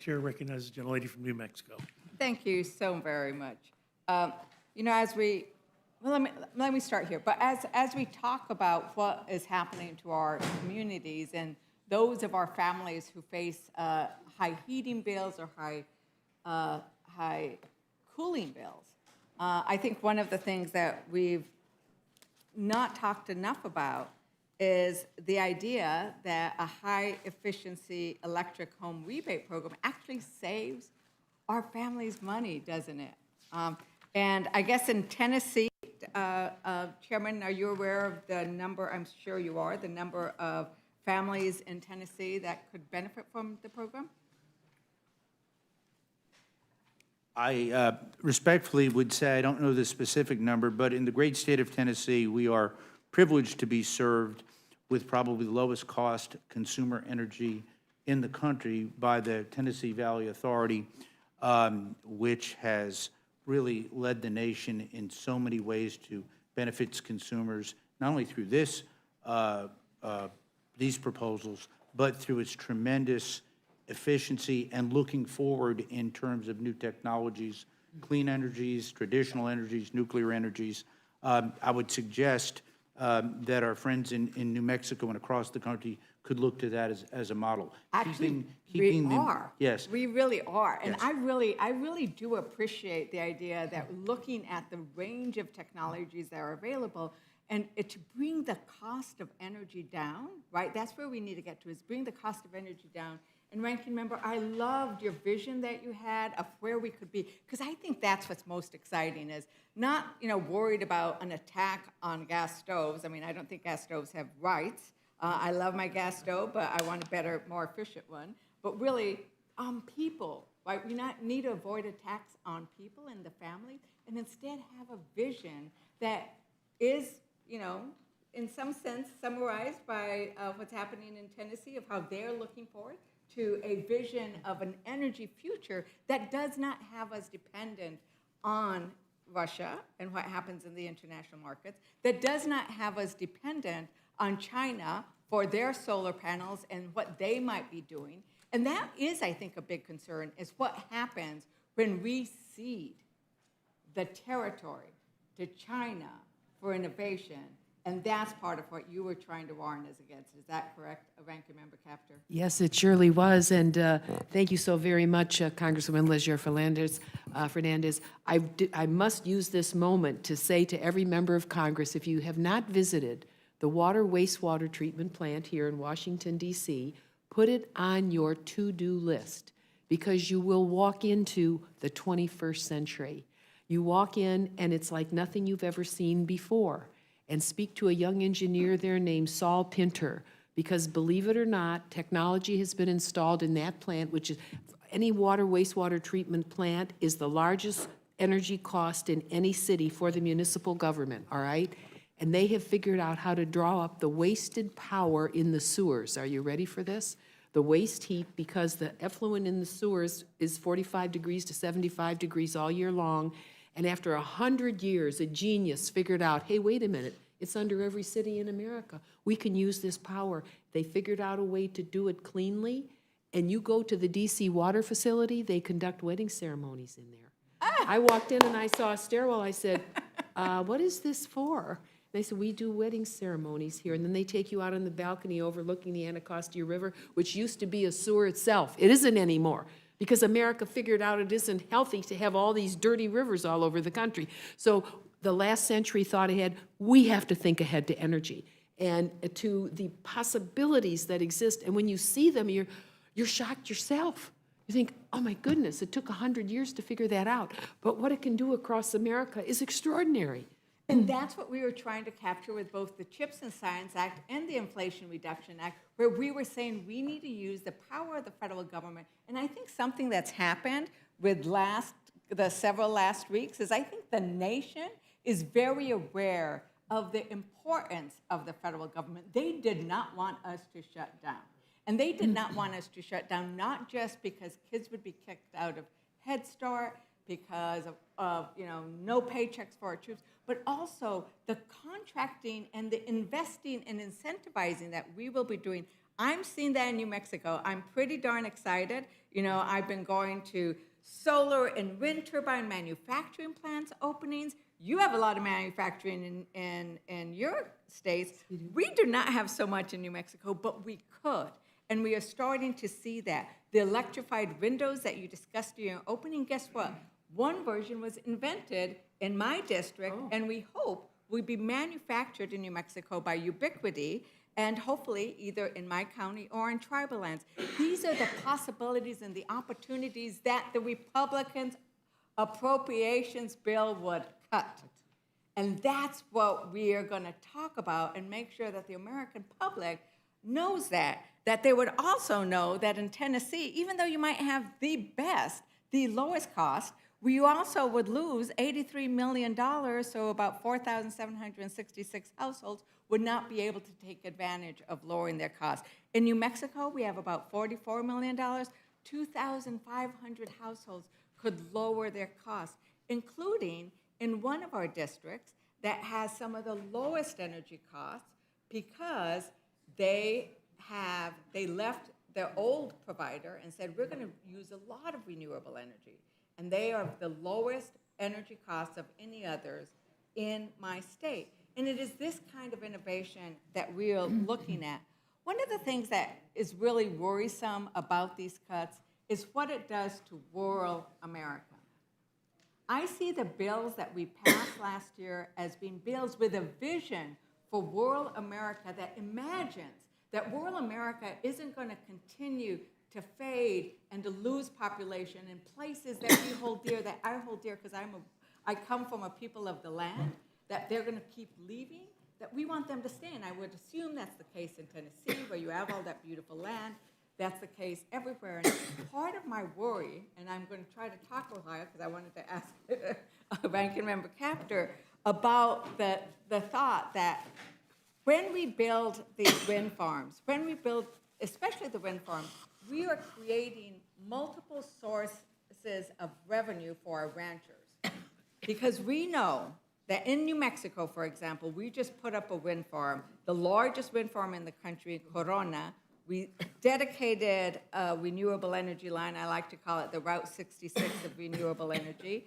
Chair recognizes the gentlelady from New Mexico. Thank you so very much. You know, let me start here. But as we talk about what is happening to our communities and those of our families who face high heating bills or high cooling bills, I think one of the things that we've not talked enough about is the idea that a high-efficiency electric home rebate program actually saves our families money, doesn't it? And I guess in Tennessee, Chairman, are you aware of the number, I'm sure you are, the number of families in Tennessee that could benefit from the program? I respectfully would say I don't know the specific number, but in the great state of Tennessee, we are privileged to be served with probably the lowest cost consumer energy in the country by the Tennessee Valley Authority, which has really led the nation in so many ways to benefit its consumers, not only through these proposals, but through its tremendous efficiency and looking forward in terms of new technologies, clean energies, traditional energies, nuclear energies. I would suggest that our friends in New Mexico and across the country could look to that as a model. Actually, keeping we are. Yes. We really are. And Yes. I really do appreciate the idea that looking at the range of technologies that are available and to bring the cost of energy down, right? That's where we need to get to, is bring the cost of energy down. And Ranking Member, I loved your vision that you had of where we could be, because I think that's what's most exciting, is not, worried about an attack on gas stoves. I mean, I don't think gas stoves have rights. I love my gas stove, but I want a better, more efficient one. But really, people, right? We need to avoid attacks on people and the family, and instead have a vision that is, in some sense summarized by what's happening in Tennessee, of how they're looking forward to a vision of an energy future that does not have us dependent on Russia and what happens in the international markets, that does not have us dependent on China for their solar panels and what they might be doing. And that is, I think, a big concern, is what happens when we cede the territory to China for innovation. And that's part of what you were trying to warn us against. Is that correct, Ranking Member Capter? Yes, it surely was, and thank you so very much, Congresswoman Leger Fernandez. I must use this moment to say to every member of Congress, if you have not visited the water wastewater treatment plant here in Washington, D.C., put it on your to-do list, because you will walk into the 21st century. You walk in, and it's like nothing you've ever seen before. And speak to a young engineer there named Saul Pinter, because believe it or not, technology has been installed in that plant, which is, any water wastewater treatment plant is the largest energy cost in any city for the municipal government, all right? And they have figured out how to draw up the wasted power in the sewers. Are you ready for this? The waste heat, because the effluent in the sewers is 45 degrees to 75 degrees all year long. And after 100 years, a genius figured out, hey, wait a minute, it's under every city in America. We can use this power. They figured out a way to do it cleanly. And you go to the DC water facility, they conduct wedding ceremonies in there. I walked in and I saw a stairwell. I said, what is this for? They said, we do wedding ceremonies here. And then they take you out on the balcony overlooking the Anacostia River, which used to be a sewer itself. It isn't anymore, because America figured out it isn't healthy to have all these dirty rivers all over the country. So the last century thought ahead. We have to think ahead to energy and to the possibilities that exist. And when you see them, you're shocked yourself. You think, oh my goodness, it took 100 years to figure that out. But what it can do across America is extraordinary. And that's what we were trying to capture with both the CHIPS and Science Act and the Inflation Reduction Act, where we were saying we need to use the power of the federal government. And I think something that's happened with the several last weeks is I think the nation is very aware of the importance of the federal government. They did not want us to shut down. And they did not want us to shut down, not just because kids would be kicked out of Head Start, because of no paychecks for our troops, but also the contracting and the investing and incentivizing that we will be doing I'm seeing that in New Mexico. I'm pretty darn excited. You know, I've been going to solar and wind turbine manufacturing plants openings. You have a lot of manufacturing in your states. We do not have so much in New Mexico, but we could. And we are starting to see that. The electrified windows that you discussed in your opening, guess what? One version was invented in my district, and we hope will be manufactured in New Mexico by Ubiquity, and hopefully either in my county or in tribal lands. These are the possibilities and the opportunities that the Republicans' appropriations bill would cut. And that's what we are going to talk about and make sure that the American public knows that they would also know that in Tennessee, even though you might have the best, the lowest cost, we also would lose $83 million, so about 4,766 households would not be able to take advantage of lowering their costs. In New Mexico, we have about $44 million. 2,500 households could lower their costs, including in one of our districts that has some of the lowest energy costs because they left their old provider and said, we're going to use a lot of renewable energy. And they are the lowest energy costs of any others in my state. And it is this kind of innovation that we're looking at. One of the things that is really worrisome about these cuts is what it does to rural America. I see the bills that we passed last year as being bills with a vision for rural America that imagines that rural America isn't going to continue to fade and to lose population in places that we hold dear, that I hold dear because I come from a people of the land, that they're going to keep leaving, that we want them to stay. And I would assume that's the case in Tennessee, where you have all that beautiful land. That's the case everywhere. And part of my worry, and I'm going to try to talk a while because I wanted to ask Ranking Member Capter about the thought that when we build these wind farms, when we build, especially the wind farms, we are creating multiple sources of revenue for our ranchers. Because we know that in New Mexico, for example, we just put up a wind farm, the largest wind farm in the country, Corona. We dedicated a renewable energy line. I like to call it the Route 66 of renewable energy.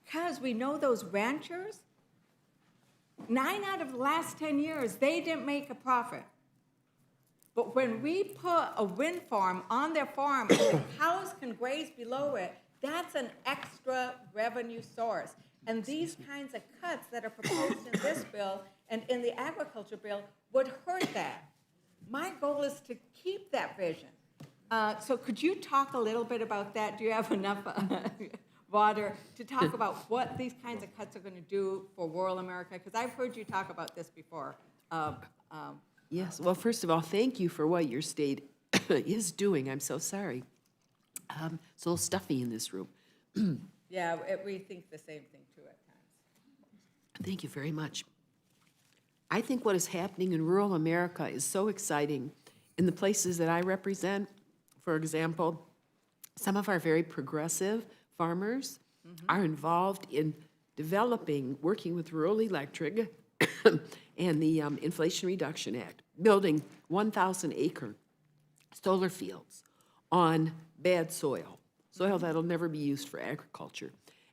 Because we know those ranchers, 9 out of the last 10 years, they didn't make a profit. But when we put a wind farm on their farm and the cows can graze below it, that's an extra revenue source. And these kinds of cuts that are proposed in this bill and in the agriculture bill would hurt that. My goal is to keep that vision. So could you talk a little bit about that? Do you have enough water to talk about what these kinds of cuts are going to do for rural America? Because I've heard you talk about this before. Yes, well, first of all, thank you for what your state is doing. I'm so sorry. It's a little stuffy in this room. Yeah, we think the same thing too at times. Thank you very much. I think what is happening in rural America is so exciting. In the places that I represent, for example, some of our very progressive farmers are involved in developing, working with Rural Electric and the Inflation Reduction Act, building 1,000-acre solar fields on bad soil that'll never be used for agriculture.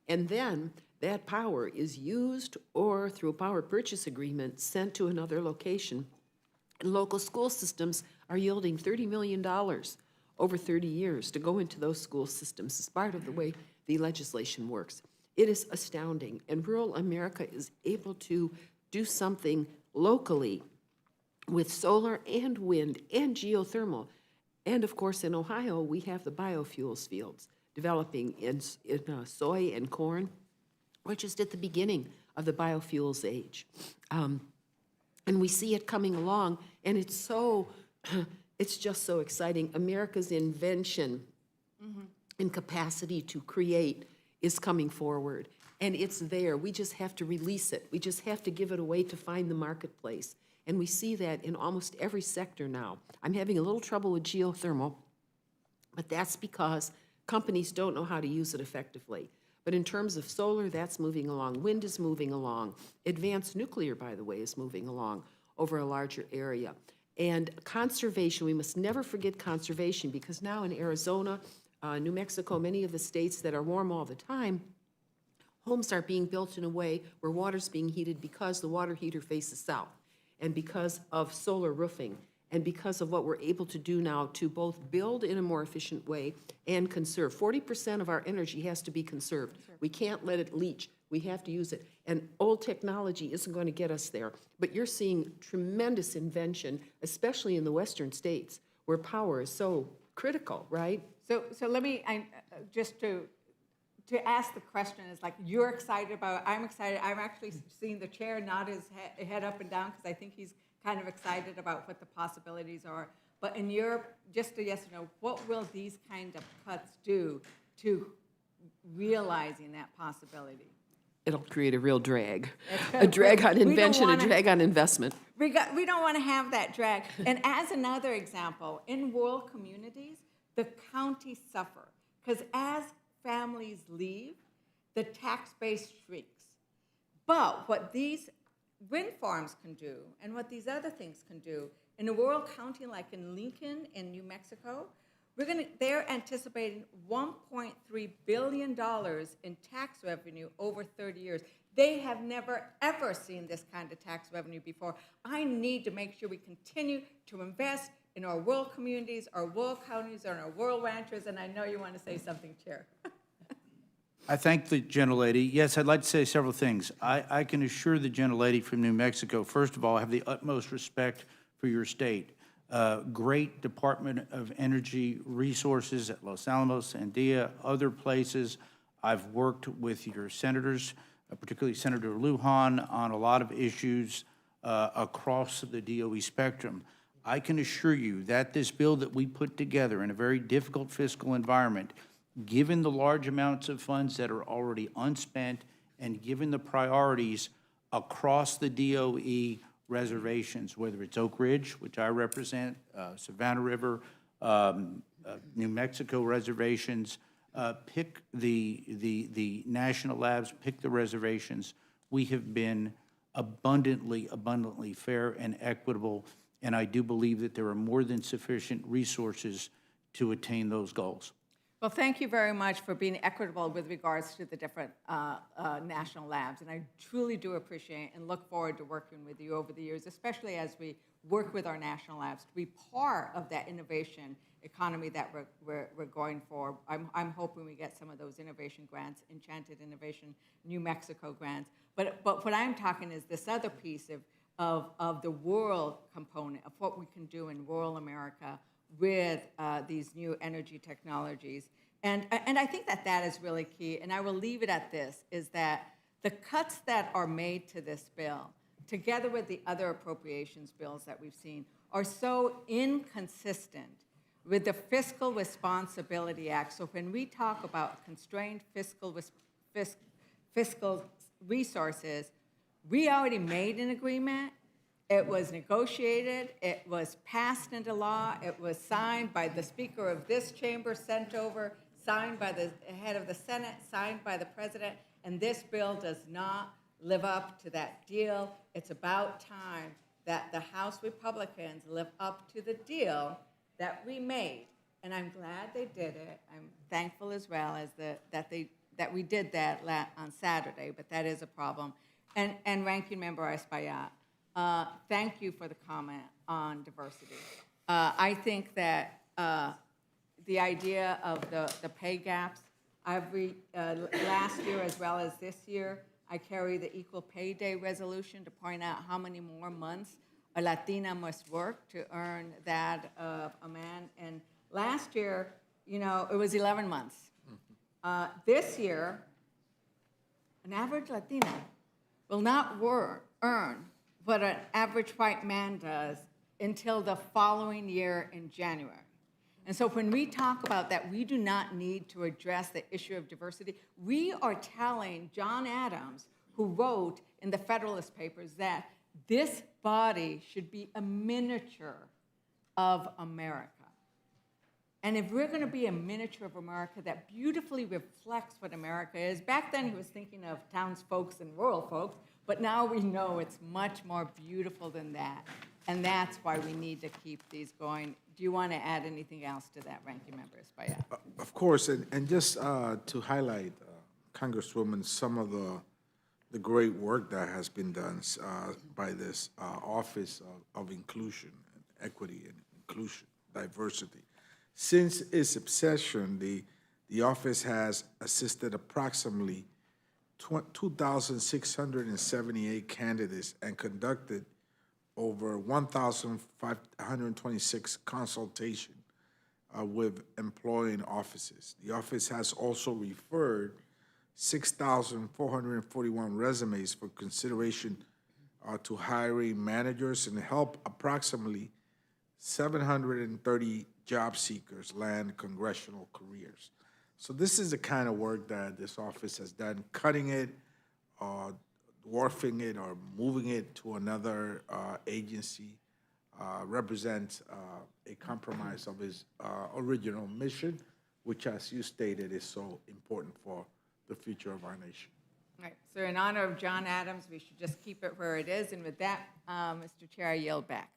And then that power is used or through a power purchase agreement sent to another location. And local school systems are yielding $30 million over 30 years to go into those school systems as part of the way the legislation works. It is astounding. And rural America is able to do something locally with solar and wind and geothermal. And of course, in Ohio, we have the biofuels fields developing in soy and corn. We're just at the beginning of the biofuels age. And we see it coming along, and it's just so exciting. America's invention and capacity to create is coming forward, and it's there. We just have to release it. We just have to give it away to find the marketplace. And we see that in almost every sector now. I'm having a little trouble with geothermal, but that's because companies don't know how to use it effectively. But in terms of solar, that's moving along. Wind is moving along. Advanced nuclear, by the way, is moving along over a larger area. And conservation, we must never forget conservation, because now in Arizona, New Mexico, many of the states that are warm all the time, homes are being built in a way where water's being heated because the water heater faces south, and because of solar roofing, and because of what we're able to do now to both build in a more efficient way and conserve. 40% of our energy has to be conserved. We can't let it leach. We have to use it. And old technology isn't going to get us there. But you're seeing tremendous invention, especially in the western states, where power is so critical, right? So let me, just to ask the question is like, you're excited about, I'm excited. I'm actually seeing the chair nod his head up and down because I think he's kind of excited about what the possibilities are. But in your, just a yes or no, what will these kind of cuts do to realizing that possibility? It'll create a real drag. A drag on invention, a drag on investment. We don't want to have that drag. And as another example, in rural communities, the counties suffer because as families leave, the tax base shrinks. But what these wind farms can do and what these other things can do, in a rural county like in Lincoln in New Mexico, they're anticipating $1.3 billion in tax revenue over 30 years. They have never, ever seen this kind of tax revenue before. I need to make sure we continue to invest in our rural communities, our rural counties, and our rural ranchers, and I know you want to say something, Chair. I thank the gentlelady. Yes, I'd like to say several things. I can assure the gentlelady from New Mexico, first of all, I have the utmost respect for your state. Great Department of Energy resources at Los Alamos, Sandia, other places. I've worked with your senators, particularly Senator Lujan, on a lot of issues across the DOE spectrum. I can assure you that this bill that we put together in a very difficult fiscal environment, given the large amounts of funds that are already unspent and given the priorities across the DOE reservations, whether it's Oak Ridge, which I represent, Savannah River, New Mexico reservations, pick the national labs, pick the reservations. We have been abundantly fair and equitable, and I do believe that there are more than sufficient resources to attain those goals. Well, thank you very much for being equitable with regards to the different national labs, and I truly do appreciate and look forward to working with you over the years, especially as we work with our national labs to be part of that innovation economy that we're going for. I'm hoping we get some of those innovation grants, Enchanted Innovation, New Mexico grants. But what I'm talking is this other piece of the rural component of what we can do in rural America with these new energy technologies. And I think that is really key. And I will leave it at this, is that the cuts that are made to this bill, together with the other appropriations bills that we've seen, are so inconsistent with the Fiscal Responsibility Act. So when we talk about constrained fiscal resources, we already made an agreement. It was negotiated, it was passed into law, it was signed by the Speaker of this chamber, sent over, signed by the head of the Senate, signed by the President, and this bill does not live up to that deal. It's about time that the House Republicans live up to the deal that we made, and I'm glad they did it. I'm thankful as well as that we did that on Saturday, but that is a problem. And Ranking Member Espaillat, thank you for the comment on diversity. I think that the idea of the pay gaps, last year as well as this year, I carry the Equal Pay Day resolution to point out how many more months a Latina must work to earn that of a man. And last year, it was 11 months. This year, an average Latina will not earn what an average white man does until the following year in January. And so when we talk about that, we do not need to address the issue of diversity. We are telling John Adams, who wrote in the Federalist Papers, that this body should be a miniature of America. And if we're going to be a miniature of America that beautifully reflects what America is, back then he was thinking of townsfolks and rural folks, but now we know it's much more beautiful than that. And that's why we need to keep these going. Do you want to add anything else to that, Ranking Member Espaillat? Of course, and just to highlight, Congresswoman, some of the great work that has been done by this Office of Inclusion, and Equity and Inclusion, Diversity. Since its inception, the office has assisted approximately 2,678 candidates and conducted over 1,526 consultations with employing offices. The office has also referred 6,441 resumes for consideration to hiring managers and help approximately 730 job seekers land congressional careers. So this is the kind of work that this office has done, cutting it, dwarfing it, or moving it to another agency represents a compromise of his original mission, which, as you stated, is so important for the future of our nation. All right, so in honor of John Adams, we should just keep it where it is. And with that, Mr. Chair, I yield back.